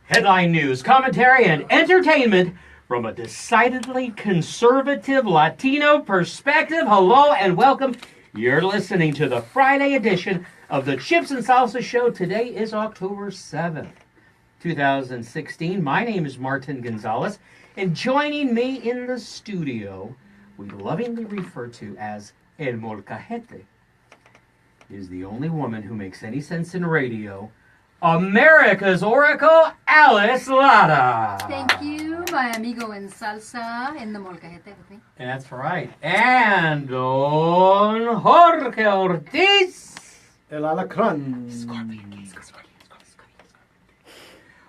Headline news, commentary, and entertainment from a decidedly conservative Latino perspective. Hello and welcome. You're listening to the Friday edition of the Chips N Salsa Show. Today is October 7th, 2016. My name is Martin Gonzalez, and joining me in the studio, we lovingly refer to as El Molcajete, is the only woman who makes any sense in radio, America's Oracle, Alice Lara. Thank you, my amigo en salsa in the molcajete with me. That's right. And Don Jorge Ortiz. El Alacrán.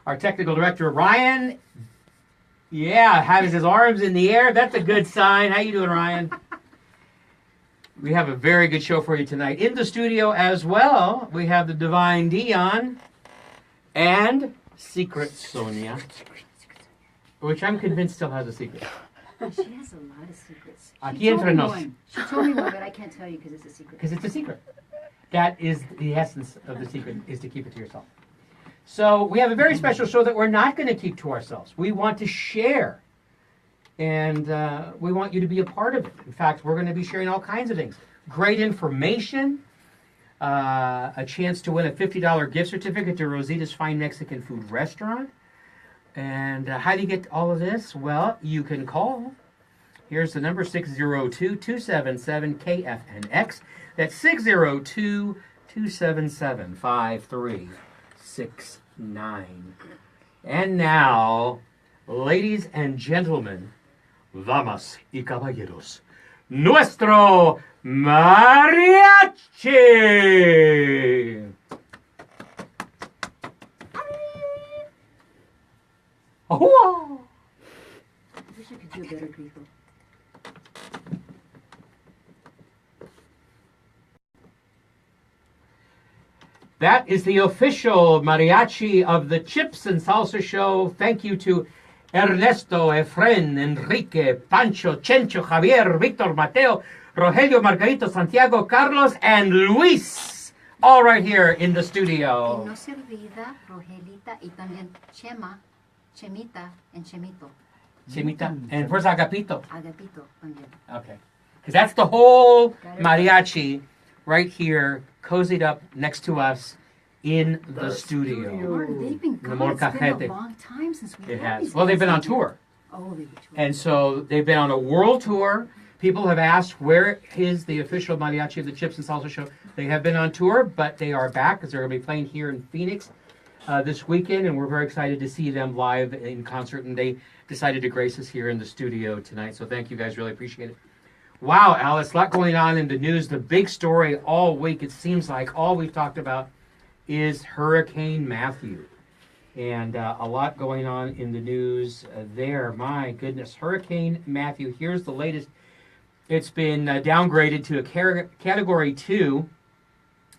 Our technical director, Ryan. Yeah, has his arms in the air. That's a good sign. How you doing, Ryan? We have a very good show for you tonight. In the studio as well, we have the Divine Dion and Secret Sonia, which I'm convinced still has a secret. She has a lot of secrets. Aquí entre nos. She told me one, but I can't tell you because it's a secret. Because it's a secret. That is the essence of the secret, is to keep it to yourself. So we have a very special show that we're not going to keep to ourselves. We want to share. And we want you to be a part of it. In fact, we're going to be sharing all kinds of things. Great information, a chance to win a $50 gift certificate to Rosita's Fine Mexican Food Restaurant. And how do you get all of this? Well, you can call. Here's the number, 602-277-KFNX. That's 602-277-5369. And now, ladies and gentlemen, damas y caballeros, nuestro mariachi. Oh, I wish I could do a better grito. that is the official mariachi of the Chips N Salsa Show. Thank you to Ernesto, Efren, Enrique, Pancho, Chencho, Javier, Victor, Mateo, Rogelio, Margarito, Santiago, Carlos, and Luis. All right here in the Y studio. no se olvida Rogelita y también Chema, Chemita, and Chemito. Chimita. And where's Agapito? Agapito también. Okay. Because that's the whole Got it. mariachi right here, cozied up next to us in the studio. Lord, they've been The gone. It's been molcajete. a long time since we It had has. these Well, they've been guys on in here. tour. Oh, they've been touring. And so they've been on a world tour. People have asked, where is the official mariachi of the Chips N Salsa Show? They have been on tour, but they are back because they're going to be playing here in Phoenix this weekend, and we're very excited to see them live in concert, and they decided to grace us here in the studio tonight. So thank you guys, really appreciate it. Wow, Alice, a lot going on in the news. The big story all week, it seems like all we've talked about is Hurricane Matthew. And a lot going on in the news there. My goodness, Hurricane Matthew. Here's the latest. It's been downgraded to a Category 2,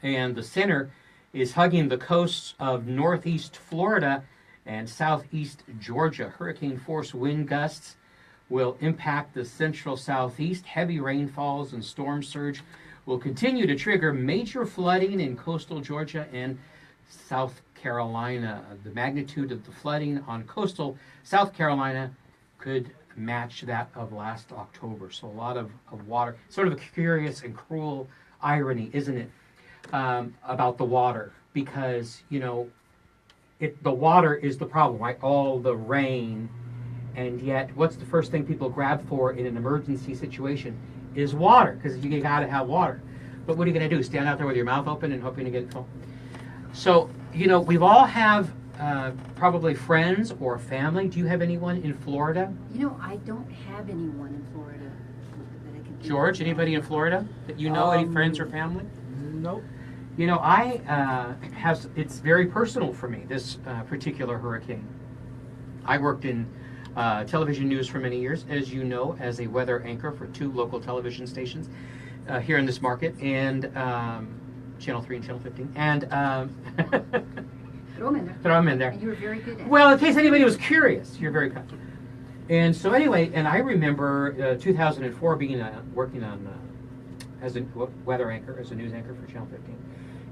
and the center is hugging the coasts of northeast Florida and southeast Georgia. Hurricane force wind gusts will impact the central southeast. Heavy rainfalls and storm surge will continue to trigger major flooding in coastal Georgia and South Carolina. The magnitude of the flooding on coastal South Carolina could match that of last October. So a lot of water. Sort of a curious and cruel irony, isn't it, about the water? Because, you know, the water is the problem, right? All the rain. And yet, what's the first thing people grab for in an emergency situation is water, because you got to have water. But what are you going to do? Stand out there with your mouth open and hoping to get it full? So, you know, we've all have probably friends or family. Do you have anyone in Florida? You know, I don't have anyone in Florida that I can. George, anybody in Florida that you know, any friends or family? Nope. You know, I have, it's very personal for me, this particular hurricane. I worked in television news for many years, as you know, as a weather anchor for 2 local television stations here in this market, and Channel 3 and Channel 15. And Throw them in there. throw them in there. And you were very good at it. Well, in case anybody was curious, you're very kind. And so anyway, and I remember 2004 being working on as a weather anchor, as a news anchor for Channel 15.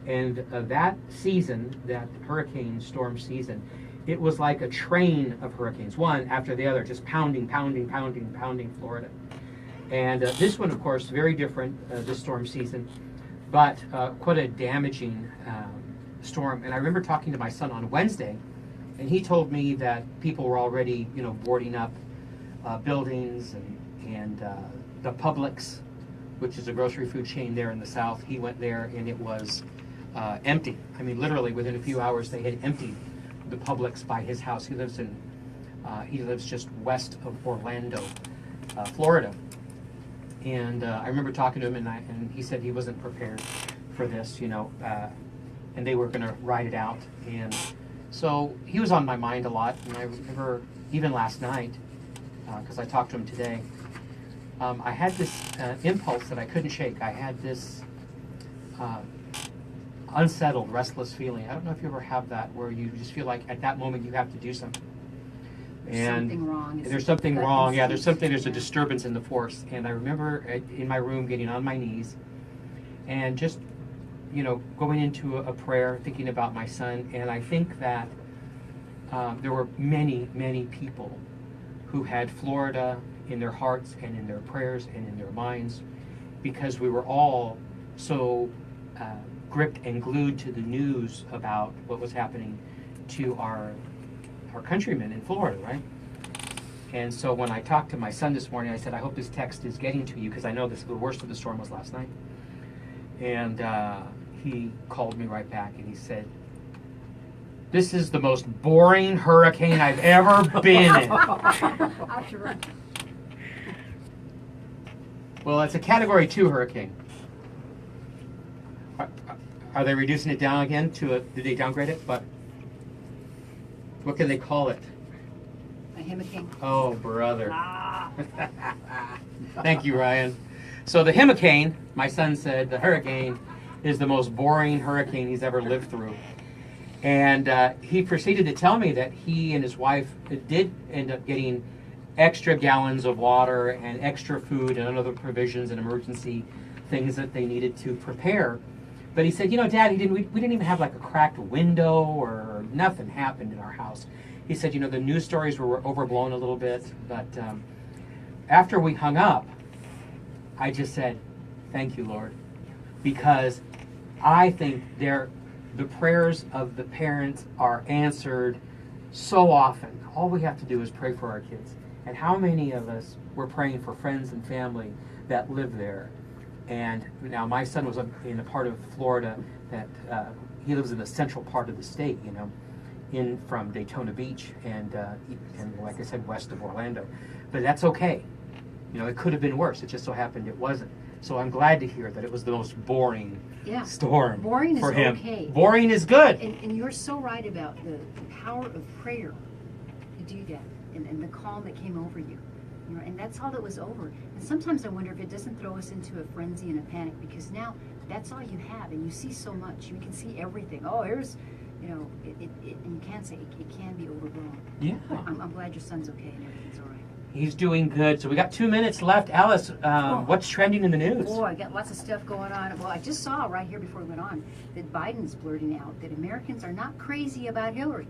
And that season, that hurricane storm season, it was like a train of hurricanes, one after the other, just pounding Florida. And this one, of course, very different this storm season, but quite a damaging storm. And I remember talking to my son on Wednesday, and he told me that people were already, boarding up buildings and the Publix, which is a grocery food chain there in the South. He went there, and it was empty. I mean, literally within a few hours, they had emptied the Publix by his house. He lives just west of Orlando, Florida. And I remember talking to him, and he said he wasn't prepared for this, and they were going to ride it out. And so he was on my mind a lot. And I remember even last night, because I talked to him today, I had this impulse that I couldn't shake. I had this unsettled, restless feeling. I don't know if you ever have that, where you just feel like at that moment you have to do something. And something wrong. There's something wrong. Yeah, there's a disturbance in the force. And I remember in my room getting on my knees and just, going into a prayer, thinking about my son. And I think that there were many, many people who had Florida in their hearts and in their prayers and in their minds, because we were all so gripped and glued to the news about what was happening to our countrymen in Florida, right? And so when I talked to my son this morning, I said, I hope this text is getting to you, because I know the worst of the storm was last night. And he called me right back, and he said, this is the most boring hurricane I've ever been in. Well, it's a Category 2 hurricane. Are they reducing it down again did they downgrade it? But what can they call it? A hurricane. Oh, brother. Thank you, Ryan. So the hurricane, my son said, the hurricane is the most boring hurricane he's ever lived through. And he proceeded to tell me that he and his wife did end up getting extra gallons of water and extra food and other provisions and emergency things that they needed to prepare. But he said, Dad, we didn't even have like a cracked window, or nothing happened in our house. He said, the news stories were overblown a little bit. But after we hung up, I just said, thank you, Lord. Because I think the prayers of the parents are answered so often. All we have to do is pray for our kids. And how many of us were praying for friends and family that live there? And now my son was in a part of Florida that he lives in the central part of the state, in from Daytona Beach and like I said, west of Orlando. But that's okay. It could have been worse. It just so happened it wasn't. So I'm glad to hear that it was the most boring storm boring for is him. Okay. Boring is good. And you're so right about the power of prayer to do that, and the calm that came over you. And that's all that was over. And sometimes I wonder if it doesn't throw us into a frenzy and a panic, because now that's all you have, and you see so much. You can see everything. Oh, here's, and you can't say it can be overblown. Yeah. I'm glad your son's okay and everything's all right. He's doing good. So we got 2 minutes left. Alice, what's trending in the news? Boy, I got lots of stuff going on. Well, I just saw right here before we went on that Biden's blurting out that Americans are not crazy about Hillary.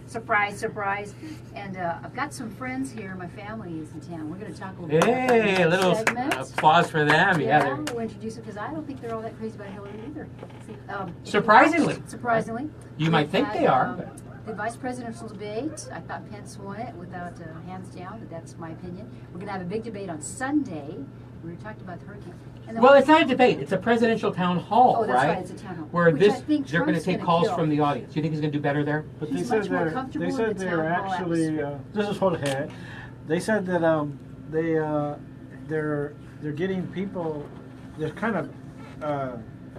Surprise, surprise. And I've got some friends here. My family is in town. We're going to talk a little bit about Hey, a little applause for them. Yeah, we'll introduce it, because I don't think they're all that crazy about Hillary either. Surprisingly. Surprisingly. You might think they are. The vice presidential debate, I thought Pence won it without hands down, but that's my opinion. We're going to have a big debate on Sunday. We were talking about the hurricane. Well, it's not a debate. It's a presidential town hall, oh, that's right. It's a town hall. Where they're going to take calls from the audience. Do you think he's going to do better there? But He's much more comfortable in the town hall actually. This is Jorge. They said that they're getting people. They're kind of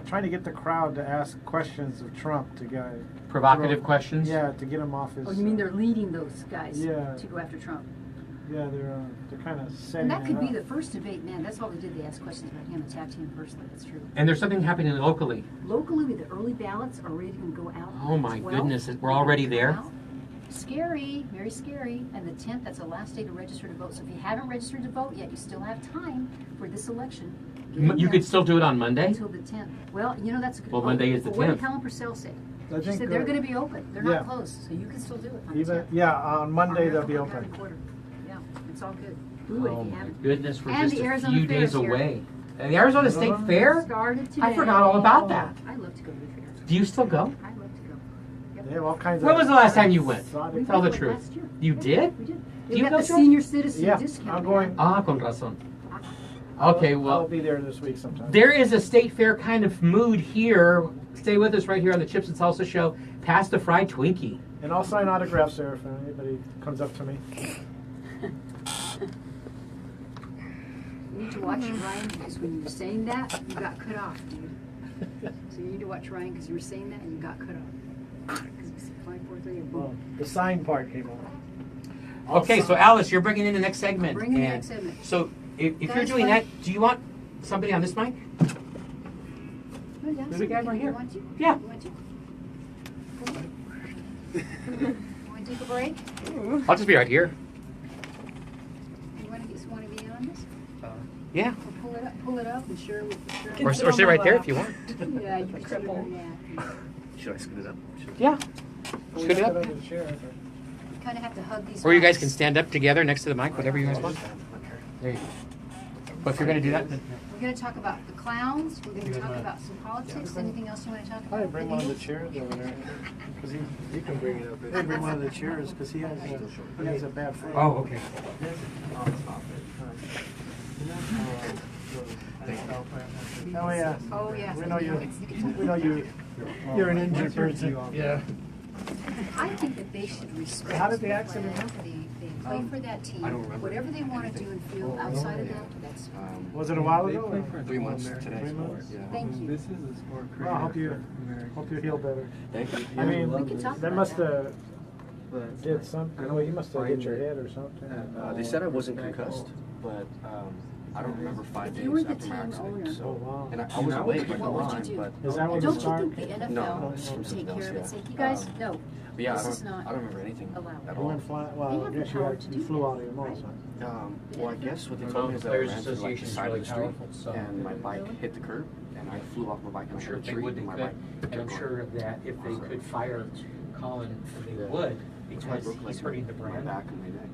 trying to get the crowd to ask questions of Trump to go. Provocative questions? Yeah, to get him off his. Oh, you mean they're leading those guys to go after Trump? Yeah, they're kind of setting. And that could be up. the first debate, man. That's all they did. They asked questions about him, attacked him personally. That's true. And there's something happening locally. Locally, the early ballots are ready to go out. Oh my goodness, we're already there? Scary, very scary. And the 10th, that's the last day to register to vote. So if you haven't registered to vote yet, you still have time for this election. You could still do it on Monday? Until the 10th. Well, that's a good Well, Monday is the 10th. What did Helen Purcell say? I She think said they're going to be open. They're yeah. not closed, so you can still do it. On the even 10th. on Monday they'll be On open. County Quarter. Yeah, it's all good. Oh if you my haven't. goodness, we're And just the a Arizona few Fair days is here. away. And the Arizona State Fair? Started today. I forgot all about that. I love to go to the fair. Do you still go? I love to go. Yep. They have all kinds When of. was the last time you went? exotic- Tell the went truth. last year. You Yeah, did? We did. Do We you got go, the George? senior citizen Yeah, discount. I'm going. Ah, con razón. Okay, I'll well, be there this week sometime. there is a state fair kind of mood here. Stay with us right here on the Chips and Salsa Show. Pass the fried Twinkie. And I'll sign autographs there if anybody comes up to me. You need to watch Ryan because when you were saying that, you got cut off, dude. So you need to watch Ryan because you were saying that and you got cut off. Because you said 5, 4, 3, and Well, boom. the sign part came on. Okay, so Alice, you're bringing in the next segment. Bring in the and next segment. So if you're Guys, doing what? that, do you want somebody on this mic? Oh, yeah, There's a guy right here. You want to? Yeah. You want to? You want to take a break? I'll just be right here. You want to be in on this? Yeah. Or pull it up and share with the Or sit right there if you want. Yeah, you can sit there, yeah. Should I scoot it up? Yeah. We Scoot it have up. under the chair, okay. You kind of have to hug these Or you guys mics. can stand up together next to the mic, whatever you guys want. There you go. But if you're going to do that, then We're going to talk about the clowns. We're going to talk about some politics. Anything else you want to talk Probably about? bring one of the chairs over there. Because he can bring it up. Hey, bring one of the chairs because he has a bad foot. Oh, okay. Oh yeah. Oh, yeah. We know you. We know you. You're an injured person. Yeah. I think that they should respect. How did the the accident flag. happen? They play for that team. I don't remember. Whatever they want to do and feel outside of that, that's fine. Was it a while ago? or- 3 months today. 3 months? Yeah. Thank you. This is a sport Well, I hope you heal better. Thank you. I mean, We can talk that about must that. have did something. Well, you must have hit your head or something. They said I wasn't concussed, but I don't remember 5 days You were the after my team accident. owner. Oh So, wow. and I was awake like the What would you line, do? but Is that when Don't you you start? think the NFL No, should something take else, care of it? yeah. Say, you guys, no, but yeah, this I is don't, not I don't remember anything allowed. at You all. went flying. They Well, have I the guess you power had to you do flew that. out of your motorcycle. Well, I guess what they You told know, me is that I Players ran through like the Association's side of really the street, powerful, so- and my bike hit the curb, and I flew off my bike I'm and sure hit if a they tree, would, they and my could. bike And I'm took sure off. that if they could fire Colin, they would, So I because broke like he's hurting the my brand. back and my neck.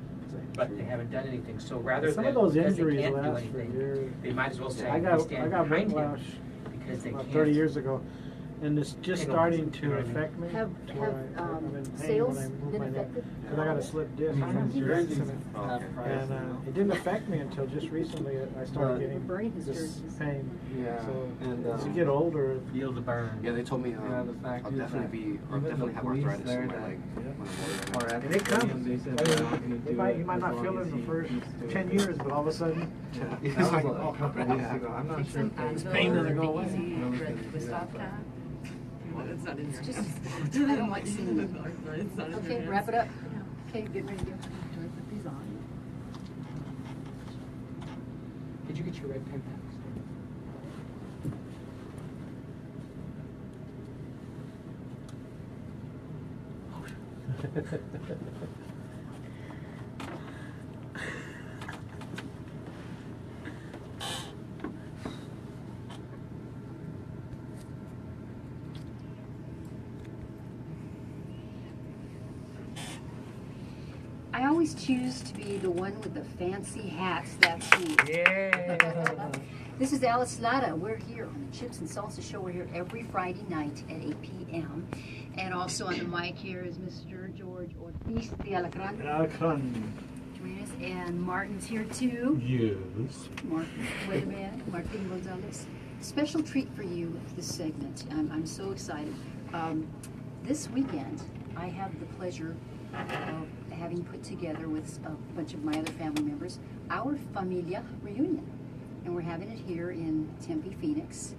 But they haven't done anything, so rather Some than, of those because they injuries can't do last for anything, years. they might as well say, I we got stand behind behind him, whiplash because they about can't. 30 years ago, and it's just Hang on, starting you to know what I mean? affect me. Have to where I'm in pain sales when I move been my neck. affected? Because I got a slip disc. And it didn't affect me until just recently. I started getting Burning his this jerseys. pain. Yeah. So And, as you get older, Yield to burn. Yeah, they told me Yeah, the fact I'll is definitely that I'll even definitely the have police arthritis there in my that leg when I'm are older. at and it comes. they said I they're mean, not gonna do you it might as not long feel it as in the he first keeps doing 10 it. years, but all of a sudden, That it's was like, a oh, couple weeks ago. I'm not sure. This pain doesn't go away. With stop time. It's not in It's your just, hands. I don't like seeing it. It's not in your Okay, hands. wrap it up. Okay, get ready to go. Put these on. Did you get your red pen back? I always choose to be the one with the fancy hats. That's me. Yeah. This is Alice Lara. We're here on the Chips and Salsa Show. We're here every Friday night at 8 p.m. And also on the mic here is Mr. George Ortiz de Alacran. Join us. And Martin's here too. Yes. Martin, weatherman, Martin Gonzalez. Special treat for you this segment. I'm so excited. This weekend, I have the pleasure of having put together with a bunch of my other family members our Familia reunion. And we're having it here in Tempe, Phoenix.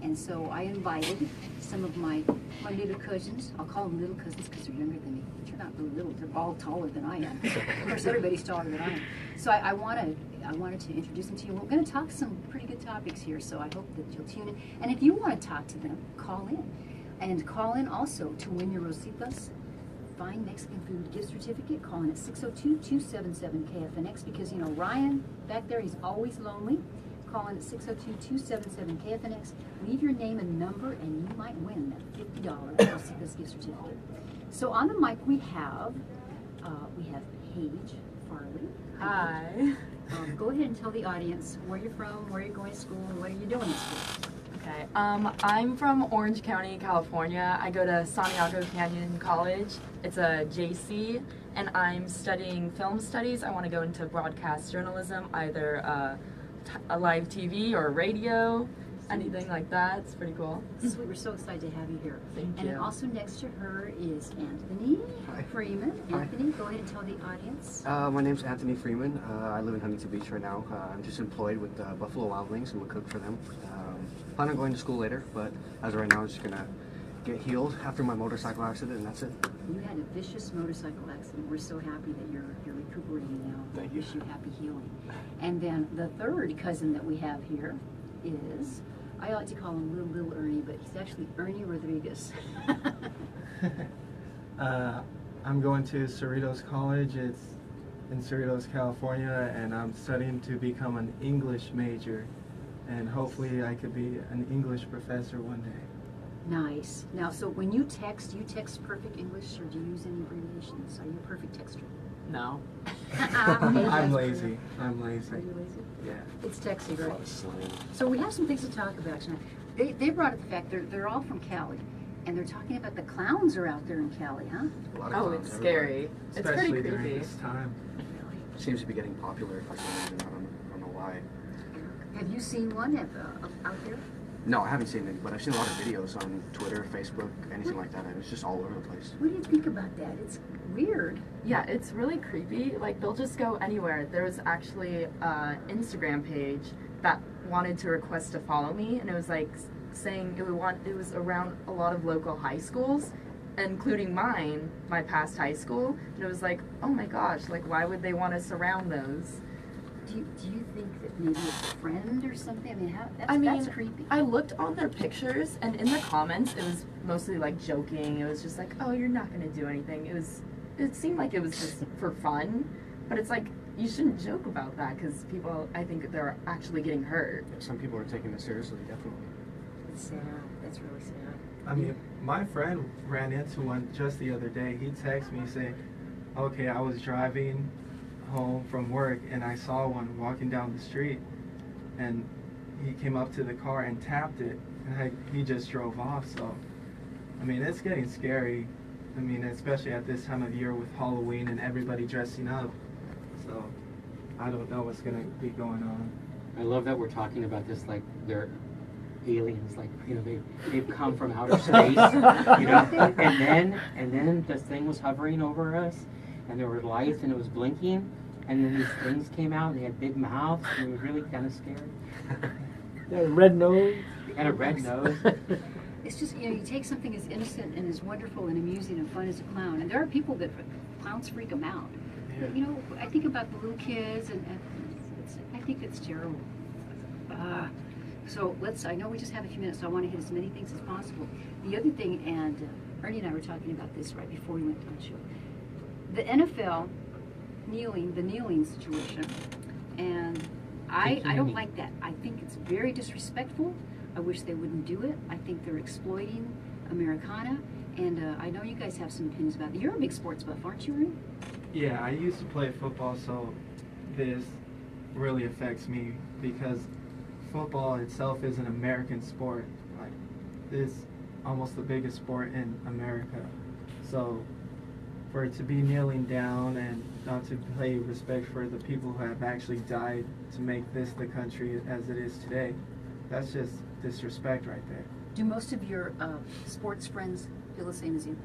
And so I invited some of my little cousins. I'll call them little cousins because they're younger than me. But you're not really little. They're all taller than I am. Of course, everybody's taller than I am. So I wanted to introduce them to you. We're going to talk some pretty good topics here. So I hope that you'll tune in. And if you want to talk to them, call in. And call in also to win your Rositas Fine Mexican Food gift certificate. Call in at 602-277-KFNX because, you know, Ryan back there, he's always lonely. call in at 602-277-KFNX. Leave your name and number, and you might win that $50 LCS gift certificate. So on the mic we have Paige Farley. Hi. Go ahead and tell the audience where you're from, where you're going to school, and what are you doing in school. Okay. I'm from Orange County, California. I go to Santiago Canyon College. It's a JC, and I'm studying film studies. I want to go into broadcast journalism, either a live TV or radio, anything like that. It's pretty cool. Sweet, we're so excited to have you here. Thank And then you. also next to her is Anthony Hi. Freeman. Hi. Anthony, go ahead and tell the audience. My name's Anthony Freeman. I live in Huntington Beach right now. I'm just employed with Buffalo Wild Wings. I'm a cook for them. Plan on going to school later, but as of right now, I'm just gonna get healed after my motorcycle accident, and that's it. You had a vicious motorcycle accident. We're so happy that you're recuperating now. Thank you. Wish you happy healing. And then the third cousin that we have here is, I like to call him Little Ernie, but he's actually Ernie Rodriguez. I'm going to Cerritos College. It's in Cerritos, California, and I'm studying to become an English major. And hopefully I could be an English professor one day. Nice. Now, so when you text perfect English, or do you use any abbreviations? Are you a perfect texter? No. I'm lazy. I'm Are lazy. you lazy? Yeah. It's texty, A lot right? of slang. So we have some things to talk about tonight. They brought up the fact they're all from Cali, and they're talking about the clowns are out there in Cali, huh? A lot of Oh, clowns it's everywhere. scary. It's Especially pretty during creepy. this time. Seems to be getting popular for some reason. I don't know why. Have you seen one out there? No, I haven't seen it, but I've seen a lot of videos on Twitter, Facebook, anything like that, and it's just all over the place. What do you think about that? It's weird. Yeah, it's really creepy. Like, they'll just go anywhere. There was actually an Instagram page that wanted to request to follow me, and it was like saying it was around a lot of local high schools, including mine, my past high school. And it was like, oh my gosh, like, why would they want to surround those? Do you think that maybe it's a friend or something? I mean, that's creepy. I looked on their pictures, and in the comments, it was mostly like joking. It was just like, oh, you're not gonna do anything. It seemed like it was just for fun, but it's like, you shouldn't joke about that, because people, I think they're actually getting hurt. Some people are taking it seriously, definitely. It's sad. That's really sad. I mean, my friend ran into one just the other day. He texted me saying, okay, I was driving home from work and I saw one walking down the street, and he came up to the car and tapped it, and he just drove off. So, I mean, it's getting scary. I mean, especially at this time of year with Halloween and everybody dressing up. So, I don't know what's going to be going on. I love that we're talking about this like they're aliens, like, you know, they've come from outer space, you know, and then this thing was hovering over us, and there were lights, and it was blinking, and then these things came out, and they had big mouths, and it was really kind of scary. That red nose. They had a red nose. It's just, you know, you take something as innocent and as wonderful and amusing and fun as a clown, and there are people that clowns freak them out. Yeah. You know, I think about the little kids, and I think it's terrible. So I know we just have a few minutes, so I want to hit as many things as possible. The other thing, and Ernie and I were talking about this right before we went on the show, the NFL the kneeling situation, and I don't like that. I think it's very disrespectful. I wish they wouldn't do it. I think they're exploiting Americana, and I know you guys have some opinions about it. You're a big sports buff, aren't you, Ernie? Yeah, I used to play football, so this really affects me because football itself is an American sport. Like, it's almost the biggest sport in America. So for it to be kneeling down and not to pay respect for the people who have actually died to make this the country as it is today, that's just disrespect right there. Do most of your sports friends feel the same as you?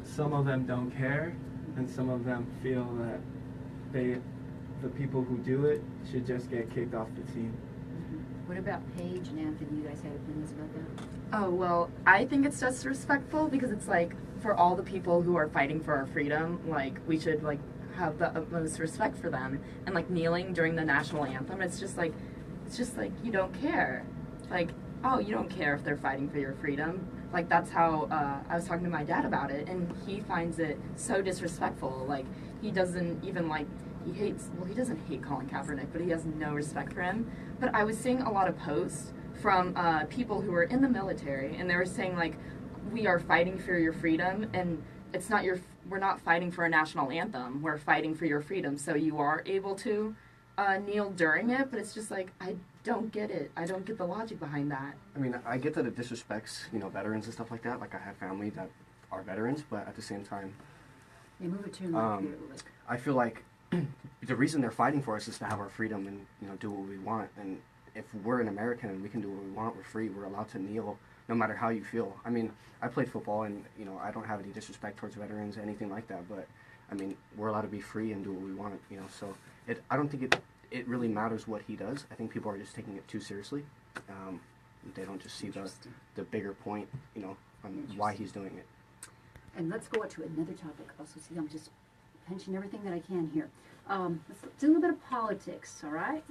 Some of them don't care, and some of them feel that the people who do it should just get kicked off the team. What about Paige and Anthony? You guys have opinions about that? Oh, well, I think it's disrespectful because it's like, for all the people who are fighting for our freedom, like, we should, like, have the utmost respect for them. And, like, kneeling during the national anthem, it's just like, you don't care. Like, oh, you don't care if they're fighting for your freedom. Like, that's how, I was talking to my dad about it, and he finds it so disrespectful. Like, he doesn't even, like, he doesn't hate Colin Kaepernick, but he has no respect for him. But I was seeing a lot of posts from people who were in the military, and they were saying, like, we are fighting for your freedom, and we're not fighting for a national anthem, we're fighting for your freedom. So you are able to kneel during it, but it's just like, I don't get it. I don't get the logic behind that. I mean, I get that it disrespects, veterans and stuff like that. Like, I have family that are veterans, but at the same time, Yeah, move it to your left here, like, I feel like the reason they're fighting for us is to have our freedom and, do what we want. And if we're an American and we can do what we want, we're free, we're allowed to kneel no matter how you feel. I mean, I played football and, I don't have any disrespect towards veterans, anything like that, but, I mean, we're allowed to be free and do what we want, so I don't think it really matters what he does. I think people are just taking it too seriously. They don't just see the bigger point, on why he's doing it. and let's go on to another topic. Also, see, I'm just pinching everything that I can here. Let's do a little bit of politics, all right?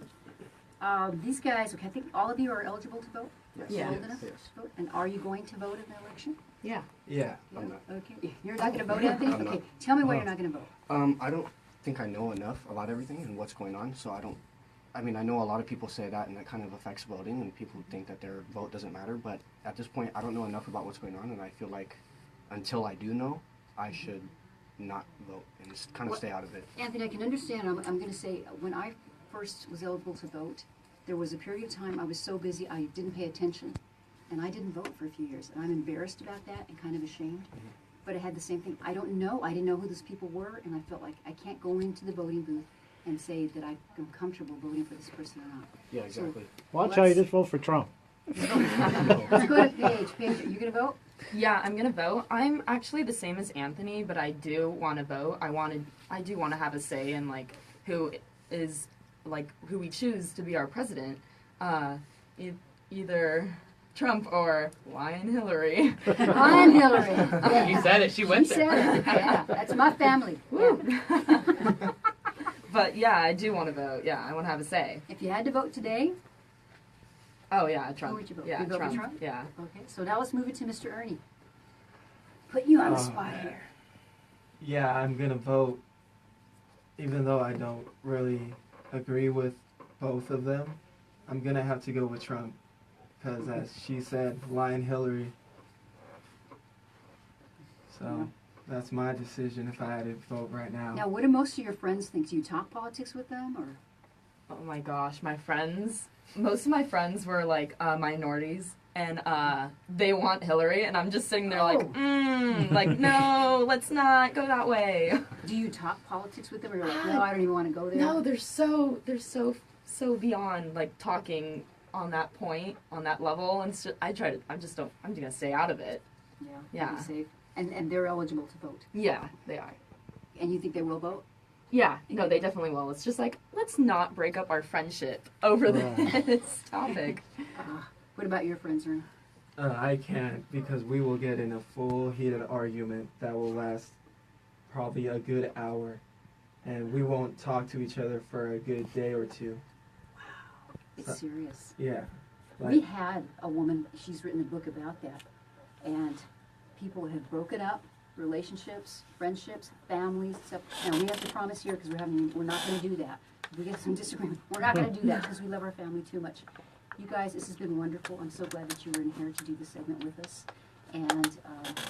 These guys, okay, I think all of you are eligible to vote? Yes. Yeah. Old enough to vote? And are you going to vote in the election? Yeah. Yeah. I'm not. Okay, you're not gonna vote, Anthony? I'm not. Okay, tell me why you're not gonna vote. I don't think I know enough about everything and what's going on, so I know a lot of people say that, and that kind of affects voting, and people think that their vote doesn't matter, but at this point, I don't know enough about what's going on, and I feel like until I do know, I should not vote and just kind of stay out of it. Anthony, I can understand. I'm going to say, when I first was eligible to vote, there was a period of time I was so busy I didn't pay attention, and I didn't vote for a few years. And I'm embarrassed about that and kind of ashamed. But I had the same thing. I didn't know who those people were, and I felt like I can't go into the voting booth and say that I'm comfortable voting for this person or not. Yeah, exactly. Well, I'll tell you, just vote for Trump. Let's go to Paige. Paige, are you going to vote? Yeah, I'm gonna vote. I'm actually the same as Anthony, but I do want to vote. I do want to have a say in who we choose to be our president. Either Trump or Lion Hillary. I'm Hillary. Yeah. You said it. She went You there. said it. Yeah, that's my family. Yeah. But yeah, I do want to vote. Yeah, I want to have a say. If you had to vote today, Oh yeah, Trump. who would you vote? Yeah, You vote for Trump. Trump? Yeah. Okay, so now let's move it to Mr. Ernie. Put you on the spot here. Yeah, I'm gonna vote, even though I don't really agree with both of them. I'm gonna have to go with Trump, because as she said, Lion Hillary. So that's my decision if I had to vote right now. Now, what do most of your friends think? Do you talk politics with them, or? Oh my gosh, most of my friends were minorities, and they want Hillary, and I'm just sitting there no, let's not go that way. Do you talk politics with them, or you're like, no, I don't even want to go there? No, they're so beyond talking on that point, on that level, and so I'm gonna stay out of it. Yeah. Be safe. And they're eligible to vote. Yeah, they are. And you think they will vote? Yeah, no, they definitely will. It's just let's not break up our friendship over this topic. What about your friends, Ernie? I can't, because we will get in a full heated argument that will last probably a good hour, and we won't talk to each other for a good day or two. It's serious. Yeah. We had a woman, she's written a book about that, and people have broken up relationships, friendships, families, stuff. And we have to promise here, because we're not going to do that. If we get some disagreement, we're not going to do that because we love our family too much. You guys, this has been wonderful. I'm so glad that you were in here to do this segment with us. And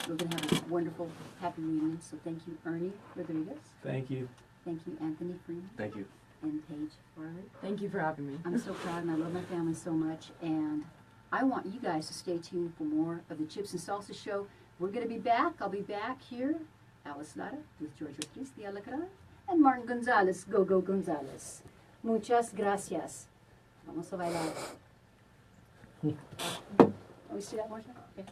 we're going to have a wonderful, happy reunion. So thank you, Ernie Rodriguez. Thank you. Thank you, Anthony Freeman. Thank you. And Paige Farley. Thank you for having me. I'm so proud, and I love my family so much. And I want you guys to stay tuned for more of the Chips and Salsa Show. We're going to be back. I'll be back here, Alice Lara, with Jorge de Alacran, and Martin Gonzalez, Go Gonzalez. Muchas gracias. Vamos a bailar. Can we see that more time? Okay.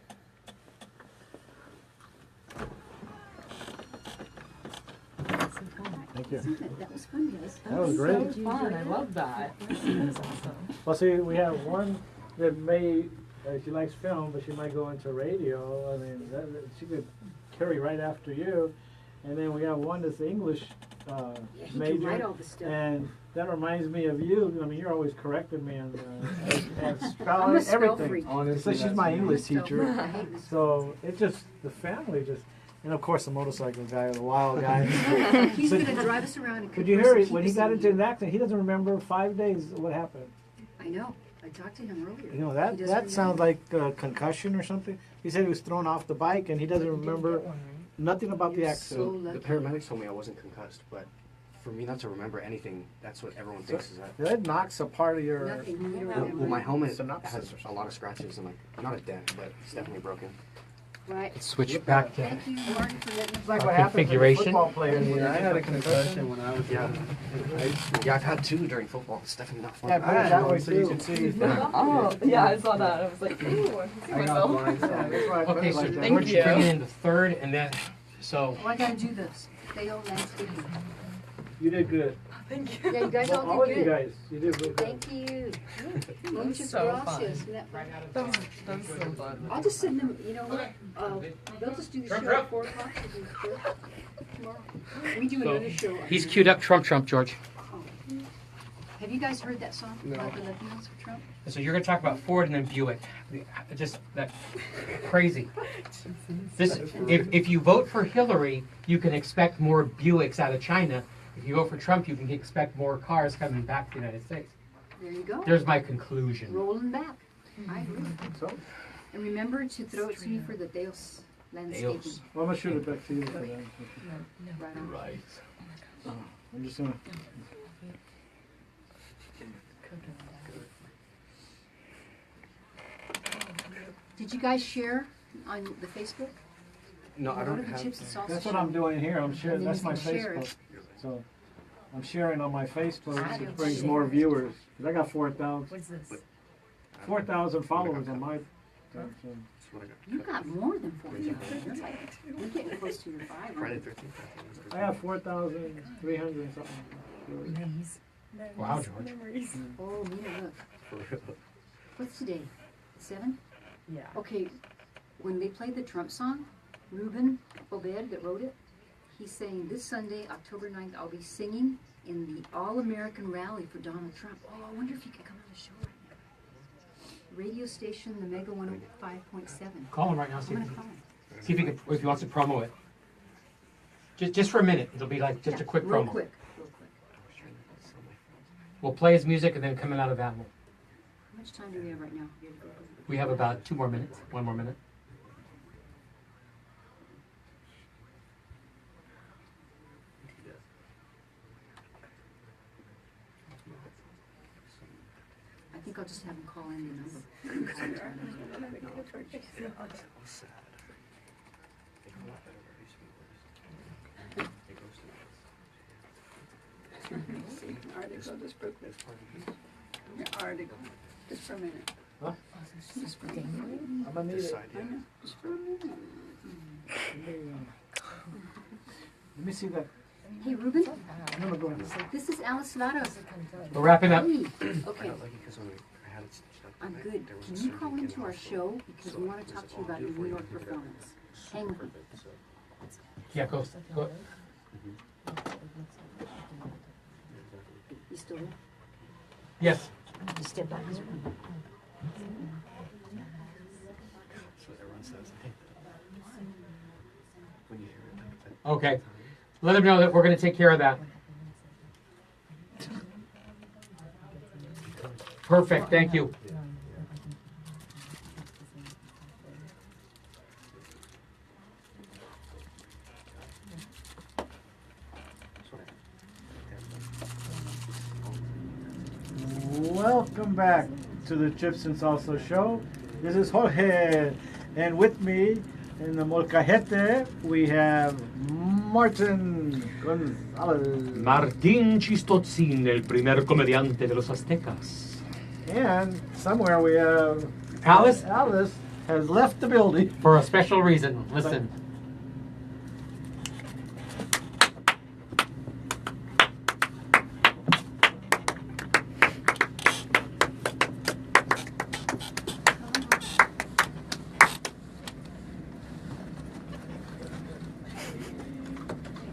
Thank you. That was fun, guys. That was great. So fun. I love that. That's awesome. Well, see, we have one that she likes film, but she might go into radio. I mean, she could carry right after you. And then we have one that's English He major. can write all the stuff. And that reminds me of you. I mean, you're always correcting me on I'm a spelling, spell everything. freak. Honestly, So she's my English Spell teacher. freak. I hate this. So the family just, And of course the motorcycle guy, the wild guy. He's going to drive us around and Could cook you for us hear and it when keep he us got in into the- an accident? He doesn't remember 5 days what happened. I know. I talked to him earlier. You know He that doesn't sounds remember. like concussion or something. He said he was thrown off the bike and he doesn't remember nothing about the You're accident. so The lucky. paramedics told me I wasn't concussed, but for me not to remember anything, that's what everyone thinks is that. That knocks a part of your. Nothing. You don't Well, remember. my helmet Synopsis has or a lot of scratches and like not a dent, but it's definitely broken. Right. Switch back to. Thank you, Martin, for letting us. It's like Our what happens when configuration. football players. Yeah, I had a concussion when I was Yeah. Yeah, I've had 2 during football. It's definitely not fun. Yeah, put it that way so you too. can see. Oh, yeah, I saw that. I was like, ooh, I can see I got myself. blindsided. That's why I put Okay, it so like that. Thank George you. bringing in the third, and then so Oh, I got to do this. Fail landscaping. You did good. Thank you. Yeah, you guys Well, all of did you good. guys, you did real good. Thank you. Muchas so gracias. fun. Isn't that fun? That was so fun. I'll just send them, you know what, they'll just do the Trump, show at Trump. 4 o'clock tomorrow. We do So, another show. he's queued up Trump, George. Oh. Have you guys heard that song? No. About the Latinos for Trump? So you're going to talk about Ford and then Buick. Just that crazy. This, if you vote for Hillary, you can expect more Buicks out of China. If you vote for Trump, you can expect more cars coming back to the United States. There you go. There's my conclusion. Rolling back. I agree. So, And remember to throw it to me for the Deos landscaping. Deos. well, I'm gonna shoot it back to you for that. Right on. Right. I'm just gonna. Did you guys share on the Facebook? No, I Go to don't the have. Chips and Salsa That's Show. what I'm doing here. I'm sharing. And then That's you my can share Facebook. it. So I'm sharing on my Facebook. Ah, It you'll brings share more it. viewers. 'Cause I got 4,000 What's this? 4,000 followers on my. So, That's what I got. You got more than 4. You're getting close to your 5. Friday aren't 13th. I have 4,300 and something. Memories. Wow, George. Memories. you? Oh, Mia, look. What's today? 7? Yeah. Okay, when they played the Trump song, Ruben Obed that wrote it, he's saying this Sunday, October 9th, I'll be singing in the All-American Rally for Donald Trump. Oh, I wonder if you could come on the show right now. Radio station, the Mega 105.7. Call him right now. See I'm if, gonna call him. see if he can, if he wants to promo it. Just for a minute. It'll be like just a quick Real promo. quick, real quick. We'll play his music and then coming out of that one. How much time do we have right now? We have about 2 more minutes. 1 more minute. I think I'll just have him call in the number. Article just broke this. Your article, just for a minute. Huh? Just for a minute. I'm gonna need it. Decide, I yeah. know, just for a minute. Let me see that. Hey, Ruben, No, go ahead. this is Alice Lados. We're wrapping up. Hey, I okay, don't like it because when I had it stitched up, I'm good. there was Can a you surgery call in into the our hospital. show because So we want it to was talk to you all about due your for New you York to get it performance. Hang with me. So Yeah, go. You still there? Yes. Just step back. that's what everyone says. When you hear it, Okay. Let him know that we're going to take care of that. Perfect. Thank you. Welcome back to the Chips and Salsa Show. This is Jorge, and with me in the molcajete we have Martin Gonzalez. Martín Chistotzin, el primer comediante de los Aztecas. And somewhere we have Alice, Alice has left the building. for a special reason. Listen.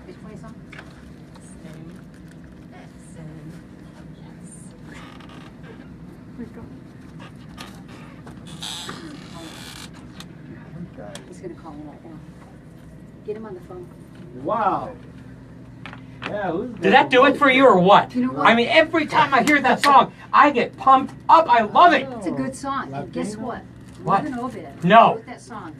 Which one is on? He's gonna call me right now. Get him on the phone. Wow. Yeah, Did that do it for you or what? You know what? I mean, every time I hear that song, I get pumped up. I love it. It's a good song. And guess Latino? what? What? Ruben Obed No. wrote that song.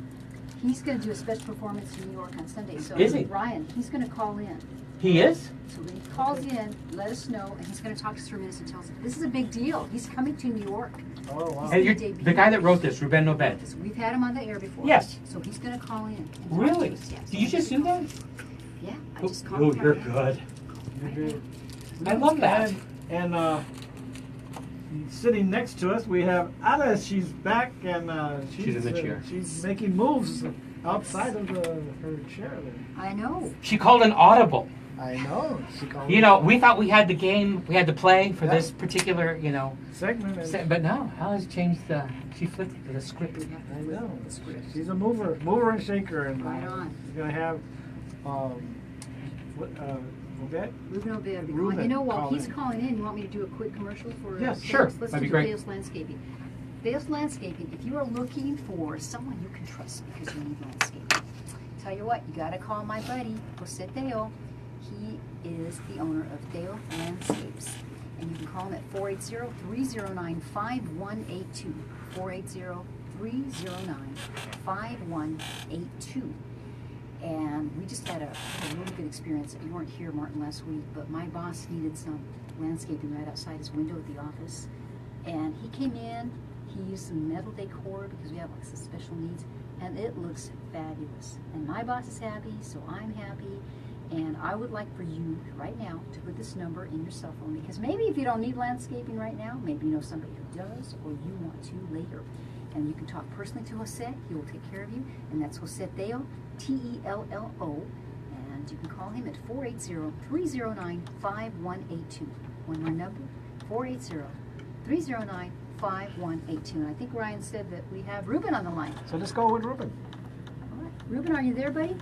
He's going to do a special performance in New York on Sunday. So Is he? Ryan, he's going to call in. He is? So when he calls in, let us know, and he's going to talk to us for a minute and tell us this is a big deal. He's coming to New York. Oh, wow. And the guy that wrote this, Ruben Obed. So we've had him on the air before. Yes. So he's going to call in. And talk Really? to us. Yes. Did you just do that? Yeah, I just called Oh, him you're right now. good. You're good. I love that. And sitting next to us, we have Alice. She's back, and She's in the chair. She's making moves outside of her chair there. I know. She called an audible. I know. She called You know, we thought we had the game, we had to play for Yeah. this particular, you know, segment. And but no, Alice changed she flipped the script. I know. She's a mover and shaker, and Right on. she's gonna have Obed? Ruben Obed will be Ruben, calling. You know, while call he's in. calling in, you want me to do a quick commercial for Yes. Theos? Sure, Let's that'd do be great. Theos Landscaping. Theos Landscaping, if you are looking for someone you can trust because you need landscaping, tell you what, you got to call my buddy, Jose Theo. He is the owner of Theo Landscapes. And you can call him at 480-309-5182. 480-309-5182. And we just had a really good experience. You weren't here, Martin, last week, but my boss needed some landscaping right outside his window at the office. And he came in, he used some metal decor because we have like some special needs, and it looks fabulous. And my boss is happy, so I'm happy. And I would like for you right now to put this number in your cell phone, because maybe if you don't need landscaping right now, maybe you know somebody who does, or you want to later. And you can talk personally to Jose. He will take care of you. And that's Jose Theo, Tello. And you can call him at 480-309-5182. One more number, 480-309-5182. And I think Ryan said that we have Ruben on the line. So let's go with Ruben. All right. Ruben, are you there, buddy?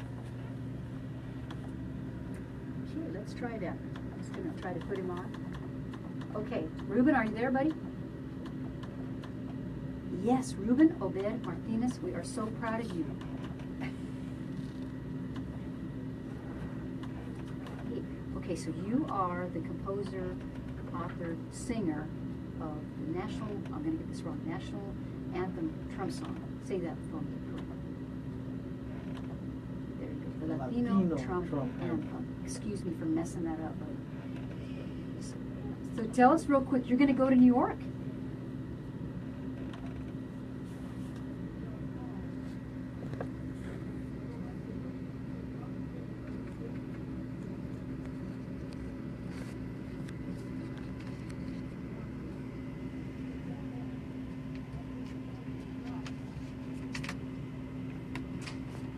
Okay, let's try that. I'm just going to try to put him on. Okay, Ruben, are you there, buddy? Yes, Ruben Obed Martinez, we are so proud of you. Okay, so you are the composer, author, singer of the national, I'm going to get this wrong, national anthem Trump song. Say that for me. There you go. The Latino Trump anthem. Excuse me for messing that up, buddy. So tell us real quick, you're going to go to New York?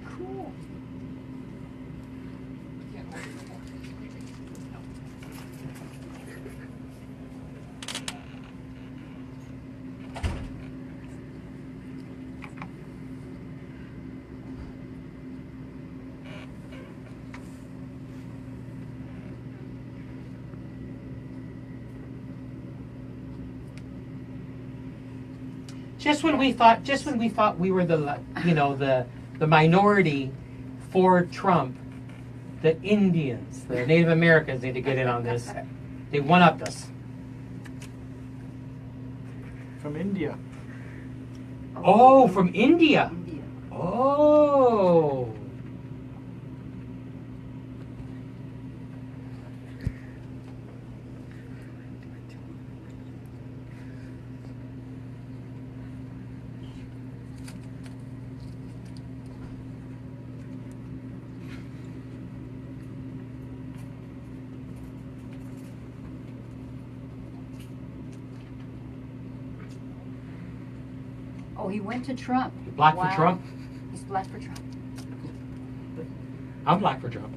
Cool. Just when we thought we were the minority for Trump, the Indians, the Native Americans need to get in on this. They one-upped us. From India. Oh, from India. India. Oh. Oh, he went to Trump. Black Wow. for Trump? He's black for Trump. I'm black for Trump.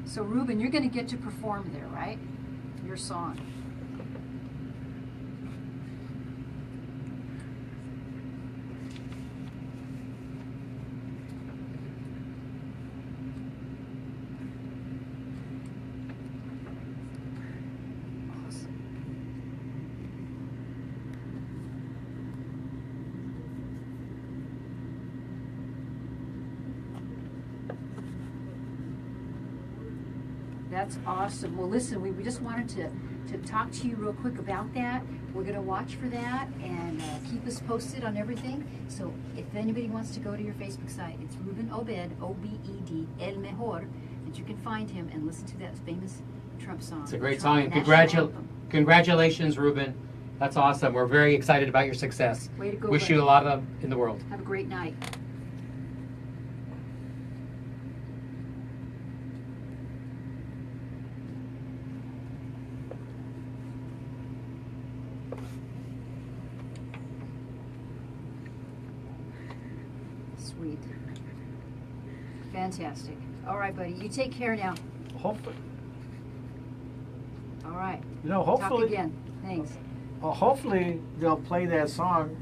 So, Ruben, you're going to get to perform there, right? Your song. That's awesome. Well, listen, we just wanted to talk to you real quick about that. We're going to watch for that and keep us posted on everything. So if anybody wants to go to your Facebook site, it's Ruben Obed, O-B-E-D, El Mejor, and you can find him and listen to that famous Trump song. It's a great Trump song. national anthem. Congratulations, Ruben. That's awesome. We're very excited about your success. Way to go, Wish buddy. you a lot of them in the world. Have a great night. Sweet. Fantastic. All right, buddy. You take care now. Hopefully, All right. you know, Talk hopefully, again. Thanks. hopefully they'll play that song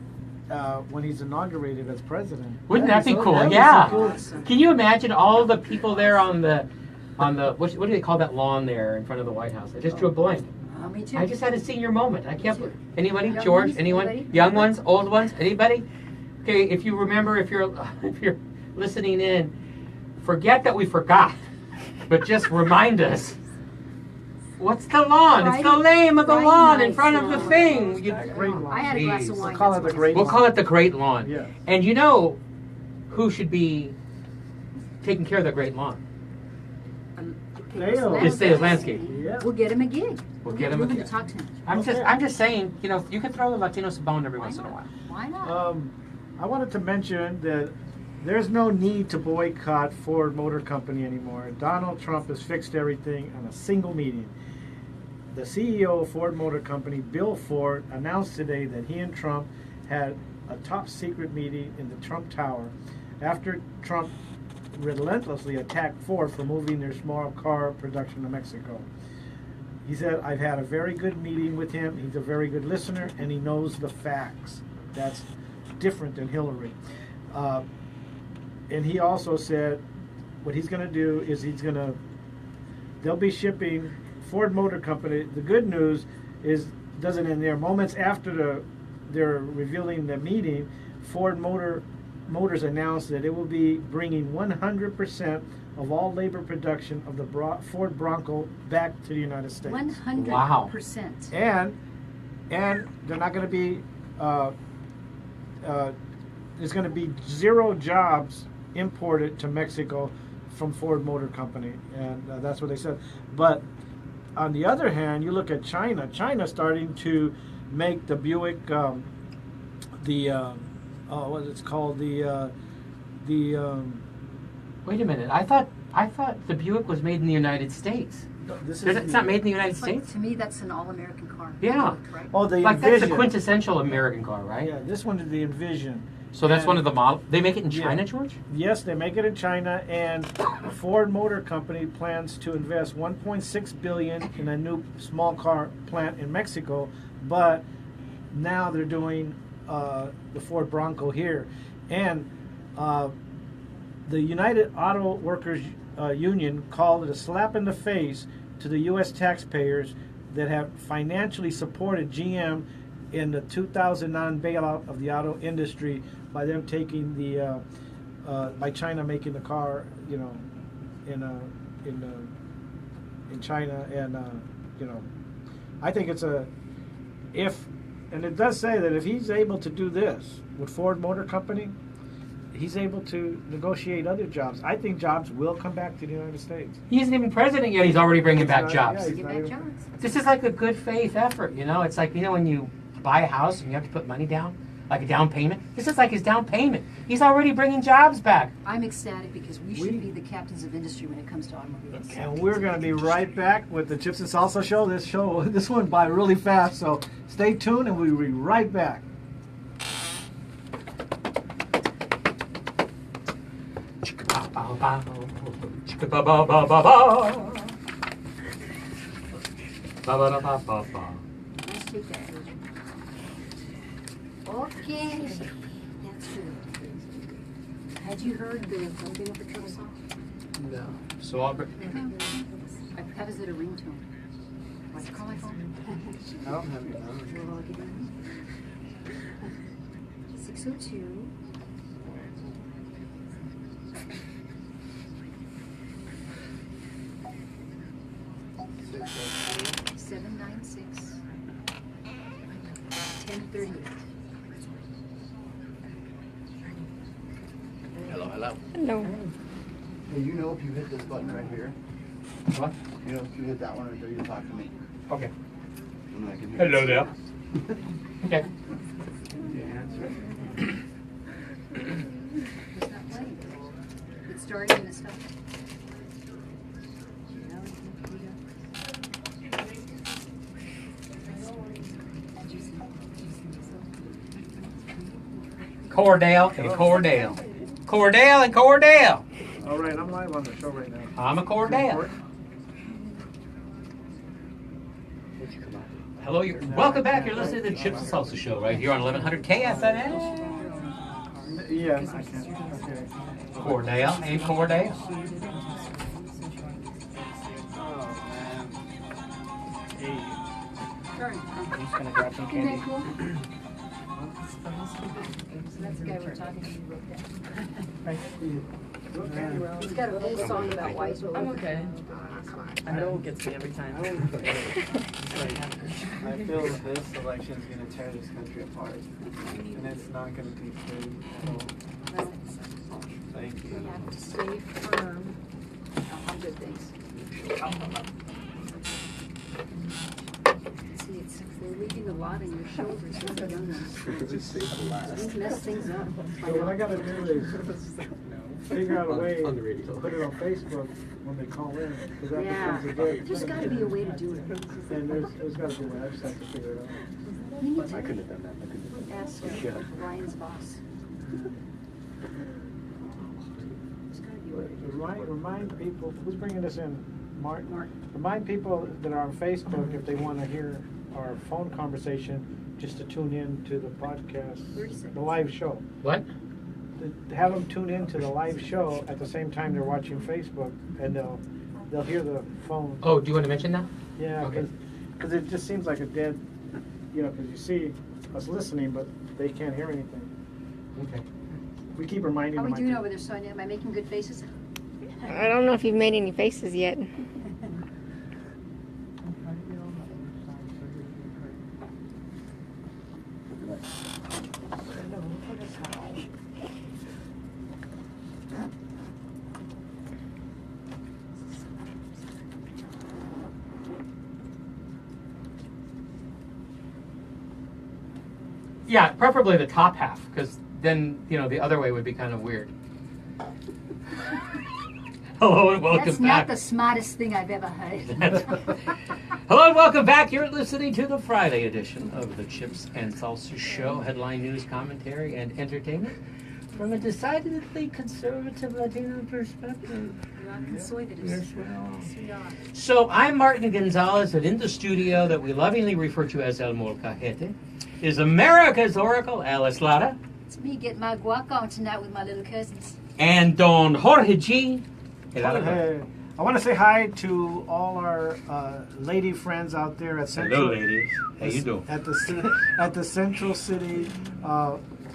when he's inaugurated as president. Wouldn't that be cool? that'd be Yeah. so cool. Awesome. Can you imagine all the people there on the what do they call that lawn there in front of the White House? I just drew a blank. Me too. I just had a senior moment. I can't. Anybody? Young George? ones? Anyone? Anybody? Young ones? Old ones? Anybody? Okay. If you remember, if you're listening in, forget that we forgot, but just remind us. What's the lawn? It's the name of the Friday lawn in night front of the lawn. thing. Great lawn. I had a glass of Jeez. wine. We'll call that's it the why. Great We'll Lawn. call it the Great Lawn. Yeah. And you know who should be taking care of the Great Lawn? Dale. It's Dale's Landscape. Yeah. We'll get him a gig. We'll get him a Ruben gig. to talk to him. I'm Okay. just saying, you know, you can throw the Latinos a bone every Why once in a not? while. Why not? I wanted to mention that there's no need to boycott Ford Motor Company anymore. Donald Trump has fixed everything in a single meeting. The CEO of Ford Motor Company, Bill Ford, announced today that he and Trump had a top secret meeting in the Trump Tower after Trump relentlessly attacked Ford for moving their small car production to Mexico. He said, I've had a very good meeting with him. He's a very good listener, and he knows the facts. That's different than Hillary. And he also said what he's going to do is they'll be shipping Ford Motor Company. The good news is, doesn't end there. Moments after they're revealing the meeting, Ford Motors announced that it will be bringing 100% of all labor production of the Ford Bronco back to the United States. 100%. And they're not going to be there's going to be 0 jobs imported to Mexico from Ford Motor Company, and that's what they said. But on the other hand, you look at China. China's starting to make the Buick, what is it called? Wait a minute. I thought the Buick was made in the United States. It's not made in the United It's like, States? to me, that's an all-American car. Yeah. Right? Oh, the Like that's Envision. the quintessential American car, right? Yeah, this one is the Envision. So that's And- one of the models. They make it in Yeah. China, George? Yes, they make it in China, and Ford Motor Company plans to invest $1.6 billion in a new small car plant in Mexico. But now they're doing the Ford Bronco here, and the United Auto Workers Union called it a slap in the face to the U.S. taxpayers that have financially supported GM in the 2009 bailout of the auto industry by them taking by China making the car, in China, and I think it's and it does say that if he's able to do this with Ford Motor Company, he's able to negotiate other jobs. I think jobs will come back to the United States. He isn't even president yet. He's already bringing back not- jobs. yeah, Get back jobs. This is like a good faith effort, It's like, when you buy a house and you have to put money down, like a down payment. This is like his down payment. He's already bringing jobs back. I'm ecstatic because we should be the captains of industry when it comes to automobiles. And we're going to be right back with the Chips and Salsa Show. This went by really fast, so stay tuned and we'll be right back. Let's take that, George. Okay. That's good. Had you heard the Filipino Patrol song? No. So I'll bring. I have it a ringtone. Want to call my phone? I don't have your number. Well, I'll give you mine. 602. 796 1038. Hello, hello. Hello. Hey, you know if you hit this button right here, What? you know if you hit that one right there, you'll talk to me. Okay. And then I can hear Hello you. there. Okay. It's not playing. It started and it stopped. Cordell and Cordell. Cordell and Cordell. All right, I'm live on the show right now. I'm a Cordell. Hello, welcome back. You're listening to the Chips and Salsa Show right here on 1100 KFNS. Yes, I can. Okay. Cordell and Cordell. I'm just gonna grab some Isn't that candy. cool? So that's the guy we're talking to. He wrote that. He's got a whole song about wise women. I'm okay. I know it gets me every time. I feel this election is going to tear this country apart, and it's not going to be pretty at all. Thank We you. have to stay firm on good things. See, they're leaving a lot on your shoulders. You're the young ones. These mess things up. So what I gotta do is figure out a way to put it on Facebook when they call in, because that Yeah, becomes a good there's got to be a way to do it. And there's got to be a way. I just have to figure it out. We need I to couldn't have done that. I couldn't have ask Should. Ryan's boss. There's got to be a way to do it. Remind people, who's bringing this in? Martin? Martin. Remind people that are on Facebook, if they want to hear our phone conversation, just to tune in to the podcast, 30 seconds. the live show. What? To have them tune in to the live show at the same time they're watching Facebook, and they'll hear the phone. Oh, do you want to mention that? Yeah, Okay. because it just seems like a dead, because you see us listening, but they can't hear anything. Okay. We keep reminding How are them. we I doing think. over there, Sonia? Am I making good faces? I don't know if you've made any faces yet. Yeah, preferably the top half, because then, the other way would be kind of weird. Hello and welcome That's back. not the smartest thing I've ever heard. Hello and welcome back. You're listening to the Friday edition of the Chips and Salsa Show. Headline news, commentary, and entertainment from a decidedly conservative Latino perspective. You are conservative. Yes, well. Yes, we are. So I'm Martin Gonzalez, and in the studio that we lovingly refer to as El Molcajete is America's Oracle, Alice Lara, It's me getting my guac on tonight with my little cousins. and Don Jorge G. Hey, I want to say hi to all our lady friends out there at Central. Hello, ladies. How you doing? At the Central City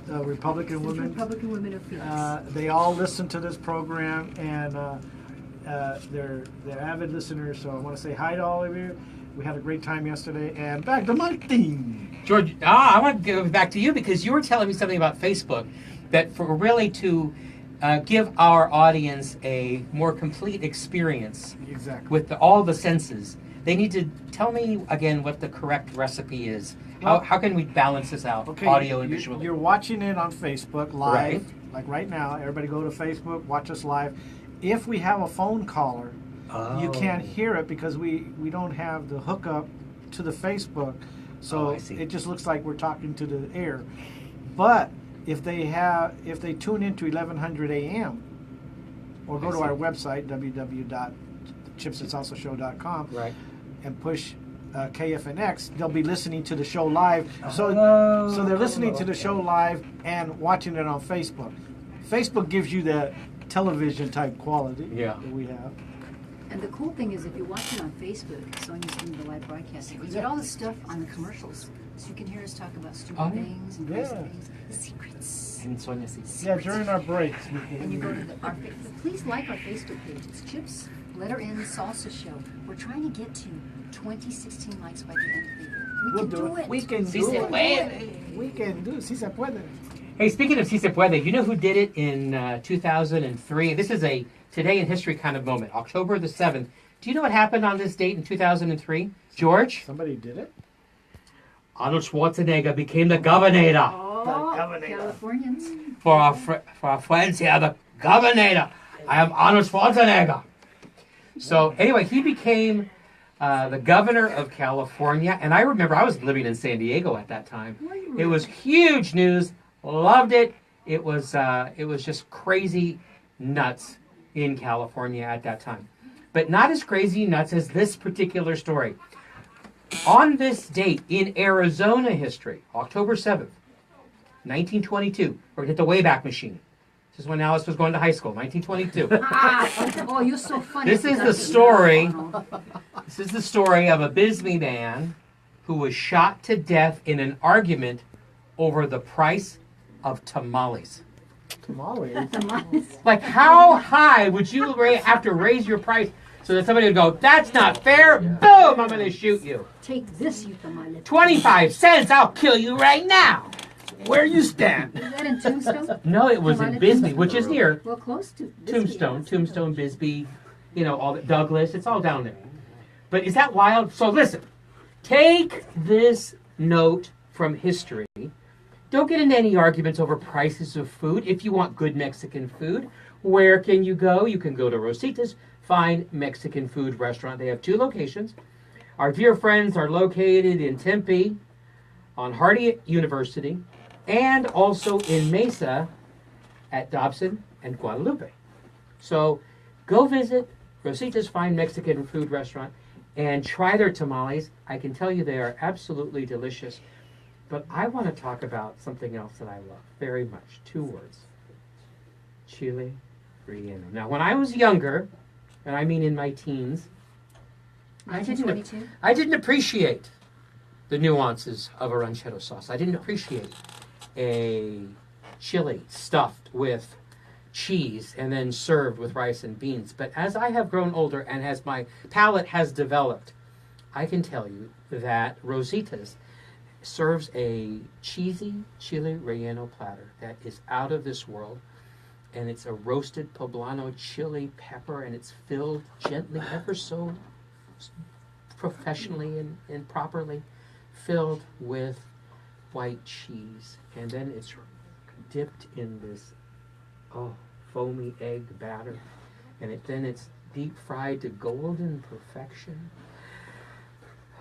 Republican Women. Republican Women of Phoenix. They all listen to this program, and they're avid listeners. So I want to say hi to all of you. We had a great time yesterday, and back to my theme. George, I want to go back to you because you were telling me something about Facebook that for really to give our audience a more complete experience Exactly. with all the senses, they need to tell me again what the correct recipe is. Well, how can we balance this out, Okay, audio and visually? You're watching it on Facebook live, Right. like right now. Everybody go to Facebook, watch us live. If we have a phone caller, you can't hear it because we don't have the hookup to the Facebook, so I see. it just looks like we're talking to the air. But if they tune into 1100 AM or go I to see. our website www.chipsandsalsashow.com Right. and push KFNX, they'll be listening to the show live. So they're listening to the show live and watching it on Facebook. Facebook gives you that television type quality that we have. And the cool thing is, if you're watching on Facebook, Sonia's doing the live broadcasting, you get all the stuff on the commercials. So you can hear us talk about stupid things and crazy things, the secrets. And Sonia sees. Yeah, during our breaks. And you go to please like our Facebook page. It's Chips Letter N Salsa Show. We're trying to get to 2016 likes by the end of the year. We We'll can do it. We can Si do se it. puede. We can do it. Si se puede. Hey, speaking of Si Se Puede, you know who did it in 2003? This is a today in history kind of moment. October the 7th. Do you know what happened on this date in 2003? George? Somebody did it? Arnold Schwarzenegger became the governor. Oh, governor. Californians. For our friends here, the governor. I am Arnold Schwarzenegger. So anyway, he became the governor of California. And I remember I was living in San Diego at that time. It was huge news. Loved it. It was just crazy nuts in California at that time. But not as crazy nuts as this particular story. On this date in Arizona history, October 7th, 1922, we're going to hit the Wayback Machine. This is when Alice was going to high school, 1922. Oh, you're so funny. This is the story. This is the story of a Bisbee man who was shot to death in an argument over the price of tamales. Tamales. Like, how high would you have to raise your price so that somebody would go, that's not fair, boom, I'm going to shoot you. Take this, you tamale. 25 cents, I'll kill you right now. Where you stand? Is that in Tombstone? No, it was in Bisbee, which is near Well, close to Tombstone, Bisbee, all Douglas, it's all down there. But is that wild? So listen, take this note from history. Don't get into any arguments over prices of food. If you want good Mexican food, where can you go? You can go to Rosita's Fine Mexican Food Restaurant. They have 2 locations. Our dear friends are located in Tempe, on Hardy University, and also in Mesa at Dobson and Guadalupe. So go visit Rosita's Fine Mexican Food Restaurant and try their tamales. I can tell you they are absolutely delicious. But I want to talk about something else that I love very much. 2 words. Chile relleno. Now, when I was younger, and I mean in my teens, I didn't appreciate the nuances of a ranchero sauce. I didn't appreciate a chili stuffed with cheese and then served with rice and beans. But as I have grown older and as my palate has developed, I can tell you that Rosita's serves a cheesy chili relleno platter that is out of this world. And it's a roasted poblano chili pepper, and it's filled gently, ever so professionally and properly, filled with white cheese. And then it's dipped in this foamy egg batter. And then it's deep fried to golden perfection.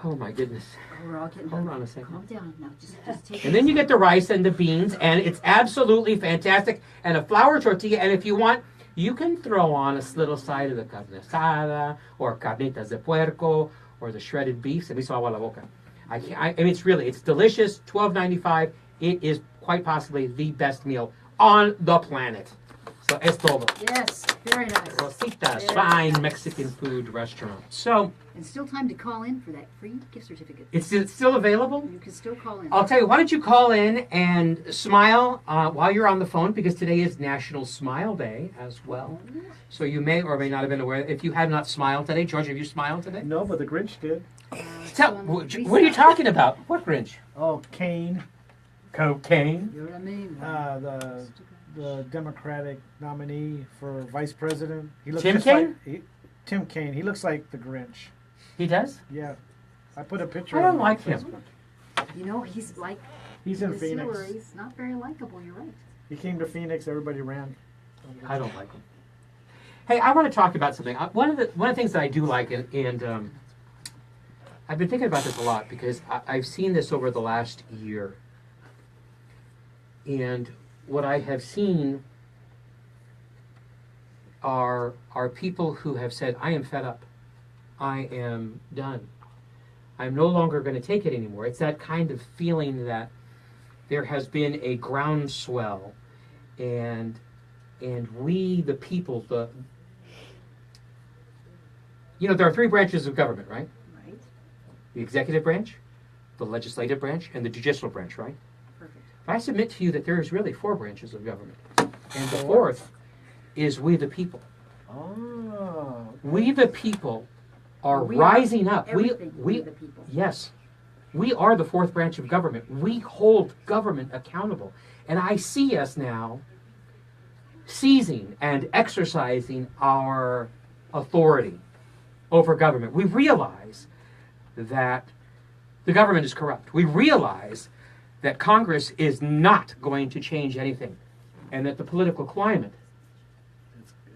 Oh my goodness. We're all getting Hold on a second. Calm down now. Just take And then you get the rice and the beans, and it's absolutely fantastic. And a flour tortilla, and if you want, you can throw on a little side of the carne asada, or carnitas de puerco, or the shredded beef. Se me hizo agua la boca. I mean, it's delicious. $12.95. It is quite possibly the best meal on the planet. So es todo. Yes, very nice. Rosita's Yes. Fine Mexican Food Restaurant. So And still time to call in for that free gift certificate. it's still available. You can still call in. I'll tell you, why don't you call in and smile while you're on the phone, because today is National Smile Day as well. So you may or may not have been aware. If you have not smiled today, George, have you smiled today? No, but the Grinch did. What are you talking about? What Grinch? Oh, Kane, Cocaine? You know what I mean? the Democratic nominee for vice president. He looks Tim just Kaine? like Tim Kaine. He looks like the Grinch. He does? Yeah, I put a picture. I of don't him like on him. Facebook. You know, he's like He's in Miss Phoenix. Hillary. He's not very likable. You're right. He came to Phoenix. Everybody ran. I don't like him. Hey, I want to talk about something. One of the things that I do like, and I've been thinking about this a lot because I've seen this over the last year. And what I have seen are people who have said, I am fed up. I am done. I'm no longer going to take it anymore. It's that kind of feeling that there has been a groundswell, and we, the people, there are 3 branches of government, right? Right. The executive branch, the legislative branch, and the judicial branch, right? Perfect. I submit to you that there is really 4 branches of government. And the 4th is we the people. Oh. We the people are We rising up. Everything we the people. Yes. We are the fourth branch of government. We hold government accountable. And I see us now seizing and exercising our authority over government. We realize that the government is corrupt. We realize that Congress is not going to change anything, and that the political climate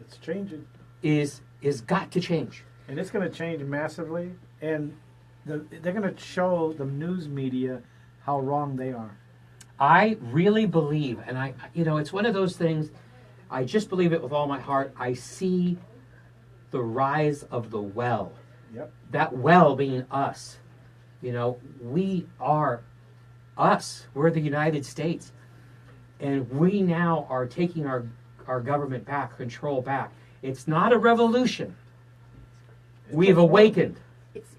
It's changing. is got to change. And it's going to change massively. And they're going to show the news media how wrong they are. I really believe, and it's one of those things, I just believe it with all my heart. I see the rise of the well. Yep. That well being us. We are us. We're the United States. And we now are taking our government back, control back. It's not a revolution. We have awakened.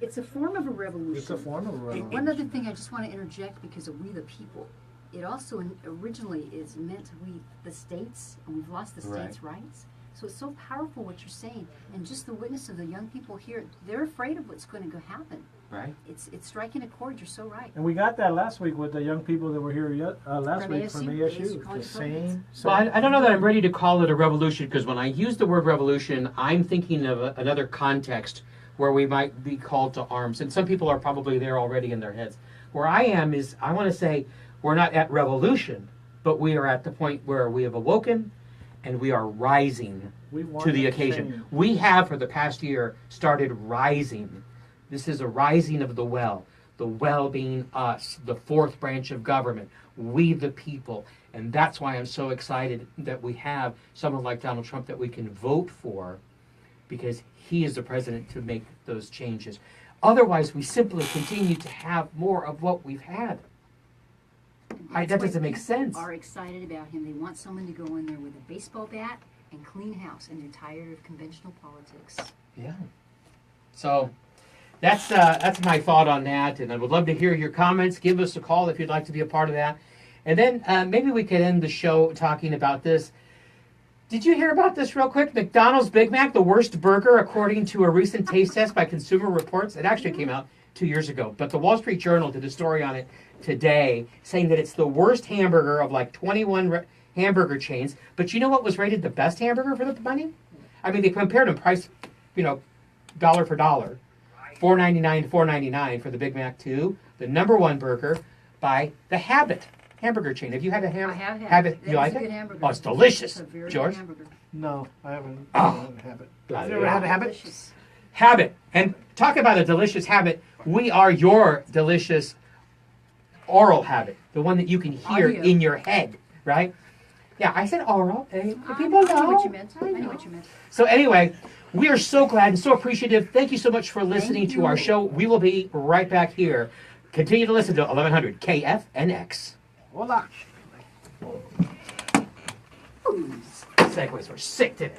It's a form of a revolution. It's a form of a revolution. One other thing I just want to interject because of we the people. It also originally is meant we the states, and we've lost the states' rights. So it's so powerful what you're saying, and just the witness of the young people here. They're afraid of what's going to go happen. Right. It's striking a chord. You're so right. And we got that last week with the young people that were here last From week from ASU, ASU. college The programs. Well, I don't know that I'm ready to call it a revolution, because when I use the word revolution, I'm thinking of another context where we might be called to arms. And some people are probably there already in their heads. Where I am is, I want to say, we're not at revolution, but we are at the point where we have awoken and we are rising to the occasion. Change. We have, for the past year, started rising. This is a rising of the well being us, the fourth branch of government, we the people. And that's why I'm so excited that we have someone like Donald Trump that we can vote for, because he is the president to make those changes. Otherwise, we simply continue to have more of what we've had. That doesn't make sense. Are excited about him. They want someone to go in there with a baseball bat and clean house, and they're tired of conventional politics. Yeah. So that's my thought on that, and I would love to hear your comments. Give us a call if you'd like to be a part of that. And then maybe we could end the show talking about this. Did you hear about this real quick? McDonald's Big Mac, the worst burger according to a recent taste test by Consumer Reports. It actually came out 2 years ago, but the Wall Street Journal did a story on it today saying that it's the worst hamburger of like 21 hamburger chains. But you know what was rated the best hamburger for the money? I mean, they compared them price, dollar for dollar. $4.99 to $4.99 for the Big Mac 2. The number one burger by the Habit hamburger chain. Have you had a I have had Habit? it. You That like is a it? good hamburger. Oh, it's delicious. It's a very George? good hamburger. No, I haven't. Oh. I haven't had it. Bloody You ever had a habit? Delicious. Habit. And talk about a delicious habit. We are your delicious oral habit. The one that you can hear Audio. in your head, right? Yeah, I said oral. People I know know. what you meant. I know what you meant. So anyway, we are so glad and so appreciative. Thank you so much for listening Thank to our you. show. We will be right back here. Continue to listen to 1100 KFNX. Hola. Segues were sick today.